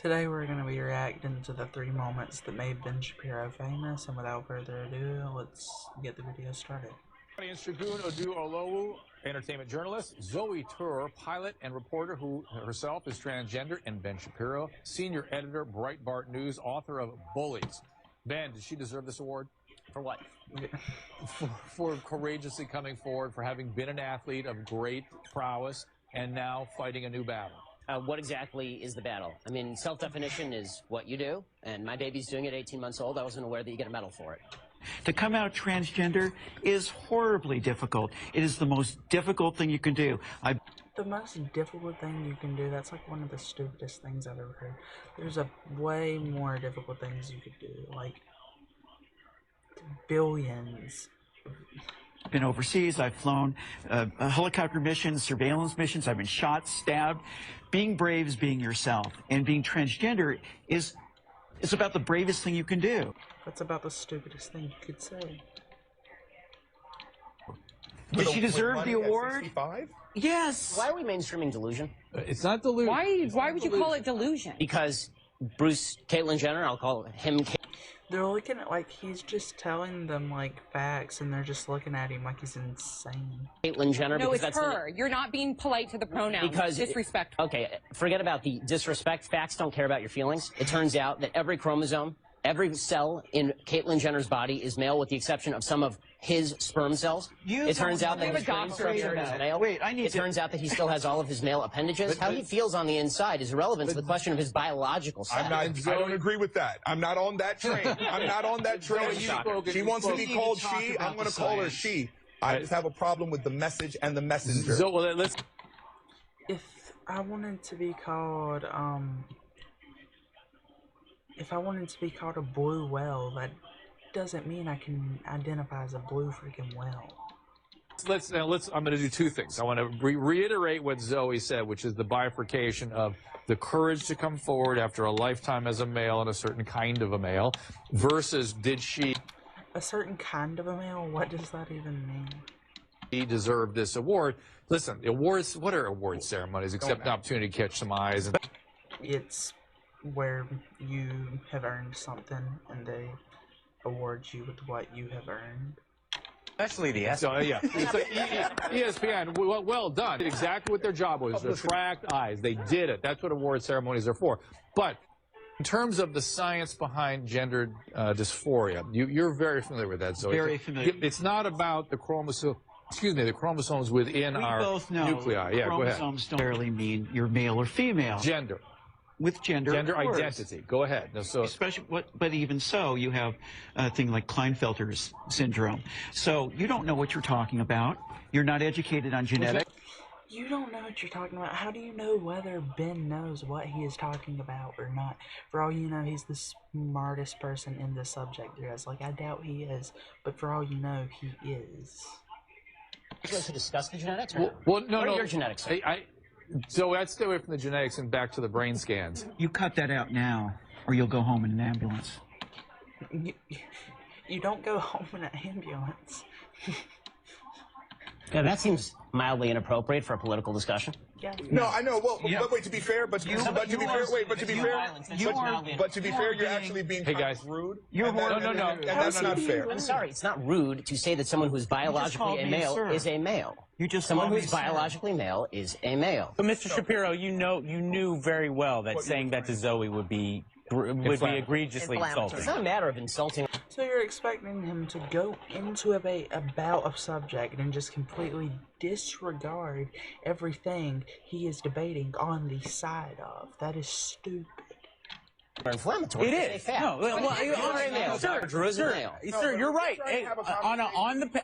Today we're going to be reacting to the 3 moments that made Ben Shapiro famous, and without further ado, let's get the video started. Shagun Oduolowu, entertainment journalist, Zoe Tur, pilot and reporter who herself is transgender, and Ben Shapiro, senior editor, Breitbart News, author of Bullies. Ben, did she deserve this award? For what? For courageously coming forward, for having been an athlete of great prowess, and now fighting a new battle. What exactly is the battle? I mean, self-definition is what you do, and my baby's doing it 18 months old. I wasn't aware that you get a medal for it. To come out transgender is horribly difficult. It is the most difficult thing you can do. The most difficult thing you can do, that's like one of the stupidest things I've ever heard. There's a way more difficult things you could do, like billions. Been overseas, I've flown helicopter missions, surveillance missions, I've been shot, stabbed. Being brave is being yourself, and being transgender is about the bravest thing you can do. That's about the stupidest thing you could say. Did she deserve the award? Yes. Why are we mainstreaming delusion? It's not delusion. Why would you call it delusion? Because Caitlyn Jenner, I'll call him. They're looking at, like, he's just telling them, like, facts, and they're just looking at him like he's insane. Caitlyn Jenner. No, because it's her. You're not being polite to the pronouns. Because disrespectful. Okay, forget about the disrespect. Facts don't care about your feelings. It turns out that every chromosome, every cell in Caitlyn Jenner's body is male, with the exception of some of his sperm cells. It turns out that his brain structure is male. It turns out that he still has all of his male appendages. How he feels on the inside is irrelevant to the question of his biological sex. I don't agree with that. I'm not on that train. I'm not on that train. She wants to be called she. I'm going to call her she. I just have a problem with the message and the messenger. So, well, let's. If I wanted to be called, if I wanted to be called a blue whale, that doesn't mean I can identify as a blue freaking whale. I'm going to do 2 things. I want to reiterate what Zoe said, which is the bifurcation of the courage to come forward after a lifetime as a male and a certain kind of a male, versus did she... A certain kind of a male? What does that even mean? He deserved this award. Listen, the awards, what are award ceremonies except an opportunity to catch some eyes? And it's where you have earned something and they award you with what you have earned. Especially the so, yeah. It's like ESPN, well done. Did exactly what their job was, attract eyes. They did it. That's what award ceremonies are for. But in terms of the science behind gender dysphoria, you're very familiar with that, Zoe. Very familiar. It's not about the chromosome. Excuse me, the chromosomes within our nuclei. Yeah, go ahead. Chromosomes don't necessarily mean you're male or female. Gender. With gender identity. Go ahead. No, so especially, but even so, you have a thing like Klinefelter's syndrome. So you don't know what you're talking about. You're not educated on genetics. You don't know what you're talking about. How do you know whether Ben knows what he is talking about or not? For all you know, he's the smartest person in this subject there is. Like, I doubt he is, but for all you know, he is. Are you going to discuss the genetics? No. What are your genetics? So I'd stay away from the genetics and back to the brain scans. You cut that out now, or you'll go home in an ambulance. You don't go home in an ambulance. Yeah, that seems mildly inappropriate for a political discussion. Yeah. No, I know. Well, but to be fair, to be fair, you're actually being rude. No. That's not fair. I'm sorry, it's not rude to say that someone who is biologically a male is a male. Someone who is biologically male is a male. But Mr. Shapiro, you knew very well that saying that to Zoe would be egregiously insulting. It's not a matter of insulting. So you're expecting him to go into about a subject and just completely disregard everything he is debating on the side of. That is stupid. Inflammatory. It is. No, sir, you're right.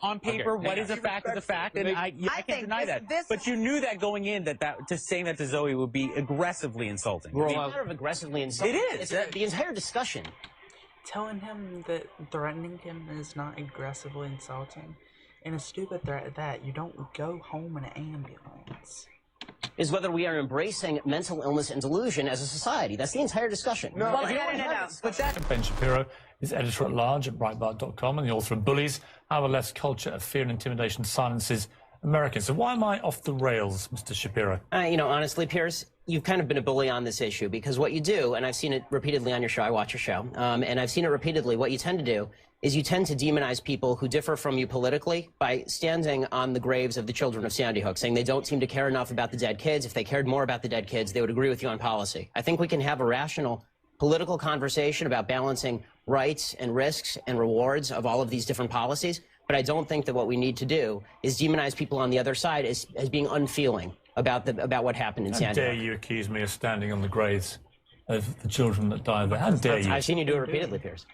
On paper, what is a fact is a fact, and I can't deny that. But you knew that going in, that just saying that to Zoe would be aggressively insulting. It's a matter of aggressively insulting. It is. The entire discussion. Telling him that threatening him is not aggressively insulting, and a stupid threat at that. You don't go home in an ambulance. Is whether we are embracing mental illness and delusion as a society. That's the entire discussion. No, Ben Shapiro is editor-at-large at Breitbart.com and the author of Bullies, How the Left's Culture of Fear and Intimidation Silences Americans. So why am I off the rails, Mr. Shapiro? Honestly, Piers, you've kind of been a bully on this issue, because what you do, and I've seen it repeatedly on your show, I watch your show, and I've seen it repeatedly, what you tend to do is you tend to demonize people who differ from you politically by standing on the graves of the children of Sandy Hook, saying they don't seem to care enough about the dead kids. If they cared more about the dead kids, they would agree with you on policy. I think we can have a rational political conversation about balancing rights and risks and rewards of all of these different policies, but I don't think that what we need to do is demonize people on the other side as being unfeeling about what happened in Sandy Hook. How dare you accuse me of standing on the graves of the children that died there? How dare you? I've seen you do it repeatedly, Piers.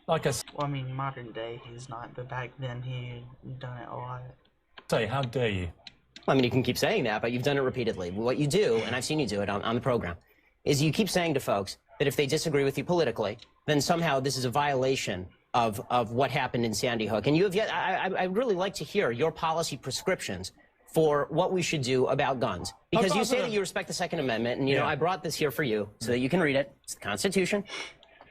Like I said, Well, I mean, modern day he's not, but back then he done it a lot. how dare you? I mean, you can keep saying that, but you've done it repeatedly. What you do, and I've seen you do it on the program, is you keep saying to folks that if they disagree with you politically, then somehow this is a violation of what happened in Sandy Hook. And you have yet, I'd really like to hear your policy prescriptions for what we should do about guns. Because you say that you respect the Second Amendment, and, you know, I brought this here for you so that you can read it. It's the Constitution.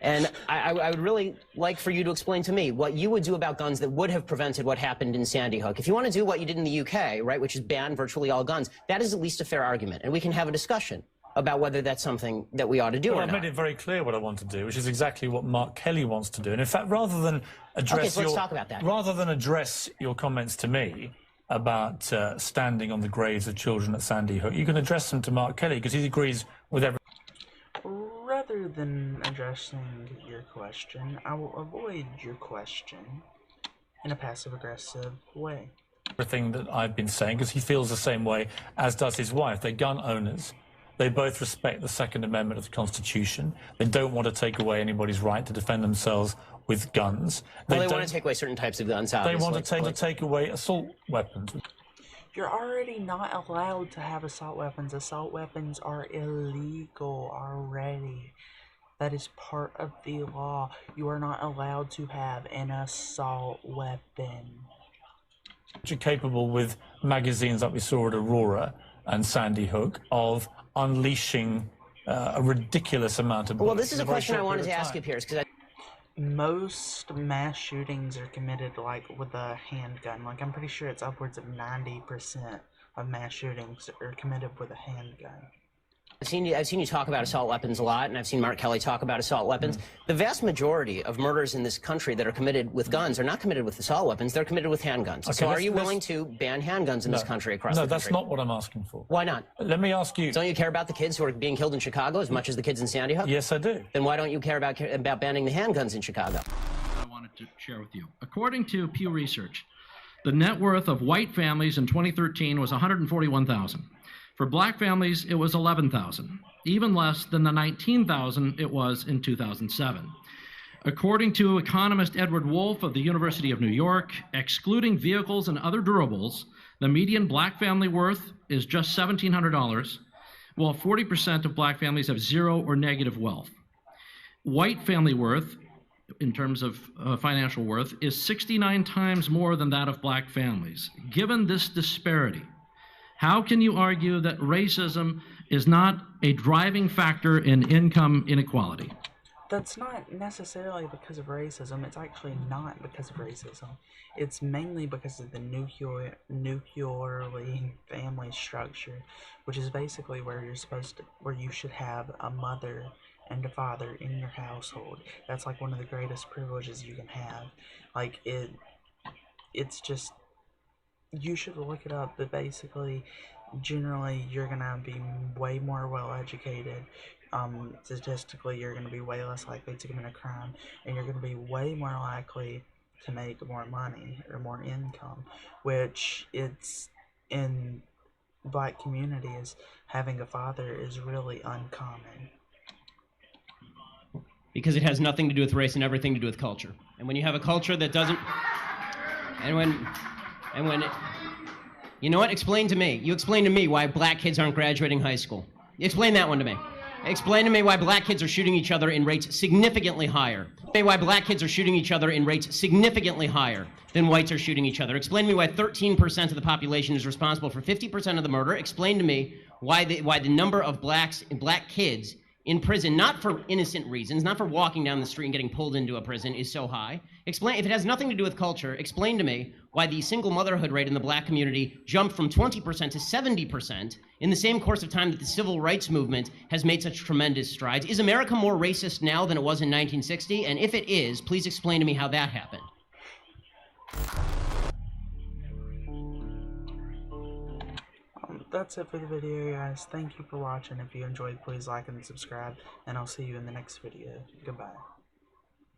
And I would really like for you to explain to me what you would do about guns that would have prevented what happened in Sandy Hook. If you want to do what you did in the UK, right, which is ban virtually all guns, that is at least a fair argument. And we can have a discussion about whether that's something that we ought to do or not. I've made it very clear what I want to do, which is exactly what Mark Kelly wants to do. And in fact, rather than address let's talk about that. Rather than address your comments to me about standing on the graves of children at Sandy Hook, you can address them to Mark Kelly, because he agrees with everything. Rather than addressing your question, I will avoid your question in a passive-aggressive way. Everything that I've been saying, because he feels the same way, as does his wife. They're gun owners. They both respect the Second Amendment of the Constitution. They don't want to take away anybody's right to defend themselves with guns. Well, they want to take away certain types of guns, obviously. They want to take away assault weapons. You're already not allowed to have assault weapons. Assault weapons are illegal already. That is part of the law. You are not allowed to have an assault weapon. You're capable with magazines like we saw at Aurora and Sandy Hook of unleashing a ridiculous amount of bullets. Well, this is a question I wanted to ask you, Piers, because most mass shootings are committed like with a handgun. Like, I'm pretty sure it's upwards of 90% of mass shootings are committed with a handgun. I've seen you talk about assault weapons a lot, and I've seen Mark Kelly talk about assault weapons. The vast majority of murders in this country that are committed with guns are not committed with assault weapons, they're committed with handguns. Okay, so are you willing to ban handguns in this country across the country? No, that's not what I'm asking for. Why not? Let me ask you. Don't you care about the kids who are being killed in Chicago as much as the kids in Sandy Hook? Yes, I do. Then why don't you care about banning the handguns in Chicago? I wanted to share with you. According to Pew Research, the net worth of white families in 2013 was $141,000. For black families, it was $11,000, even less than the $19,000 it was in 2007. According to economist Edward Wolf of the University of New York, excluding vehicles and other durables, the median black family worth is just $1,700, while 40% of black families have zero or negative wealth. White family worth, in terms of financial worth, is 69 times more than that of black families. Given this disparity, how can you argue that racism is not a driving factor in income inequality? That's not necessarily because of racism. It's actually not because of racism. It's mainly because of the nuclearly family structure, which is basically where you should have a mother and a father in your household. That's like one of the greatest privileges you can have. Like, it's just, you should look it up, but basically, generally, you're gonna be way more well-educated. Statistically, you're gonna be way less likely to commit a crime, and you're gonna be way more likely to make more money or more income, which it's in black communities, having a father is really uncommon. Because it has nothing to do with race and everything to do with culture. And when you have a culture that doesn't, and when, you know what? Explain to me. You explain to me why black kids aren't graduating high school. Explain that one to me. Explain to me why black kids are shooting each other in rates significantly higher. Explain why black kids are shooting each other in rates significantly higher than whites are shooting each other. Explain to me why 13% of the population is responsible for 50% of the murder. Explain to me why the number of black kids in prison, not for innocent reasons, not for walking down the street and getting pulled into a prison, is so high? Explain, if it has nothing to do with culture, explain to me why the single motherhood rate in the black community jumped from 20% to 70% in the same course of time that the civil rights movement has made such tremendous strides. Is America more racist now than it was in 1960? And if it is, please explain to me how that happened. That's it for the video, guys. Thank you for watching. If you enjoyed, please like and subscribe, and I'll see you in the next video. Goodbye.